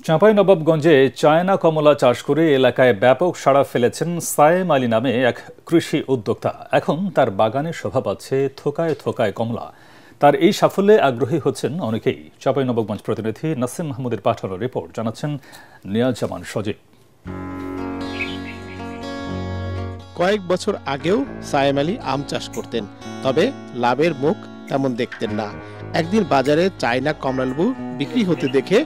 চাঁপাইনবাবগঞ্জে China কমলা চাষ করে এলাকায় ব্যাপক সাড়া ফেলেছেন সায়েম আলী নামে এক কৃষি উদ্যোক্তা। এখন তার বাগানে শোভা পাচ্ছে থোকায় থোকায় কমলা। তার এই সাফল্যে আগ্রহী হচ্ছেন অনেকেই। চাঁপাইনবাবগঞ্জ প্রতিনিধি নাসিম মাহমুদের পাঠানো রিপোর্ট জানাচ্ছেন নিয়াজজামান সজীব। কয়েক বছর আগেও সায়েম আলী আম চাষ করতেন, তবে লাভের মুখ তেমন দেখতেন না। একদিন বাজারে চায়না কমলালেবু বিক্রি হতে দেখে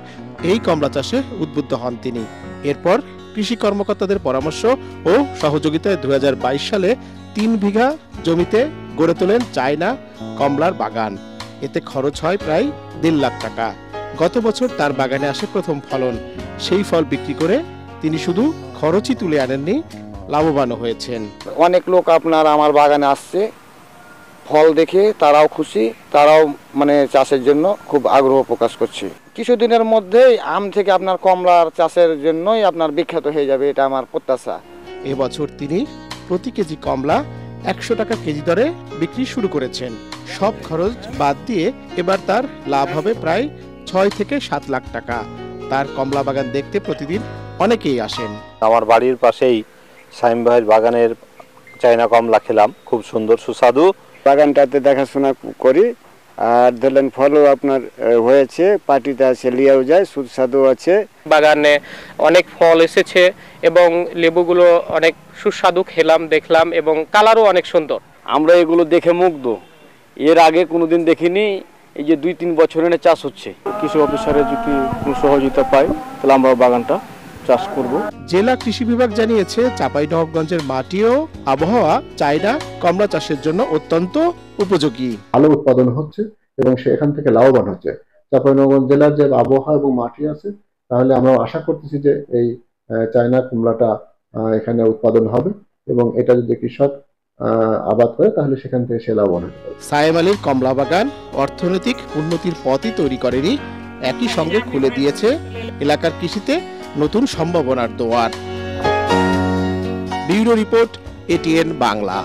এই কমলা চাষে উদ্বুদ্ধ হন তিনি। এরপর কৃষি কর্মকর্তাদের পরামর্শ ও সহযোগিতায় 2022 সালে 3 বিঘা জমিতে গড়ে তোলেন চায়না কমলার বাগান। এতে খরচ হয় প্রায় 1.5 লাখ টাকা। গত বছর তার বাগানে আসে প্রথম ফলন। সেই ফল বিক্রি করে তিনি শুধু খরচই তুলে আনেননি, লাভবানও হয়েছেন। অনেক লোক আপনার আমার বাগানে আসছে, ফল দেখে তারাও খুশি, তারাও চাষের জন্য খুব আগ্রহ প্রকাশ করছে। কিছুদিনের মধ্যেই আম থেকে আপনার কমলার চাষের জন্যই আপনার বিখ্যাত হয়ে যাবে, এটা আমার প্রত্যাশা। এবছর তিনি প্রতি কেজি কমলা 100 টাকা কেজি দরে বিক্রি শুরু করেছেন। সব খরচ বাদ দিয়ে এবার তার লাভ হবে প্রায় 6 থেকে 7 লাখ টাকা। তার কমলা বাগান দেখতে প্রতিদিন অনেকেই আসেন। আমার বাড়ির পাশেই সাইম ভাইয়ের বাগানের চায়না কমলা খেলাম, খুব সুন্দর সুস্বাদু। বাগানটাতে দেখাশোনা করি, আর ধরলেন ফলও আপনার হয়েছে, পার্টিতে আছে, লিয়াও যায়, সুস্বাদু আছে। বাগানে অনেক ফল এসেছে এবং লেবুগুলো অনেক সুস্বাদু খেলাম, দেখলাম, এবং কালারও অনেক সুন্দর। আমরা এগুলো দেখে মুগ্ধ। এর আগে কোনোদিন দেখিনি। এই যে 2-3 বছর এনে চাষ হচ্ছে, কৃষি অফিসারের যদি কোনো সহযোগিতা পাই তাহলে আমরা বাগানটা চাষ করব। জেলা কৃষি বিভাগ জানিয়েছে চাঁপাইনবাবগঞ্জের মাটি ও আবহাওয়া চায়না কমলা চাষের জন্য অত্যন্ত উপযোগী। ভালো উৎপাদন হচ্ছে এবং সেখান থেকে লাভবান হচ্ছে। চাঁপাইনবাবগঞ্জ জেলার যে আবহাওয়া এবং মাটি আছে, তাহলে আমরা আশা করতেছি যে এই চায়না কমলাটা এখানে উৎপাদন হবে এবং এটা যদি কৃষক আবাদ করে তাহলে সেখান থেকে সে লাভবান হতে পারে। সায়েম আলীর কমলা বাগান অর্থনৈতিক উন্নতির পথই তৈরি করেনি, একই সঙ্গে খুলে দিয়েছে এলাকার কৃষিতে নতুন সম্ভাবনার দুয়ার। Bureau report, ATN Bangla.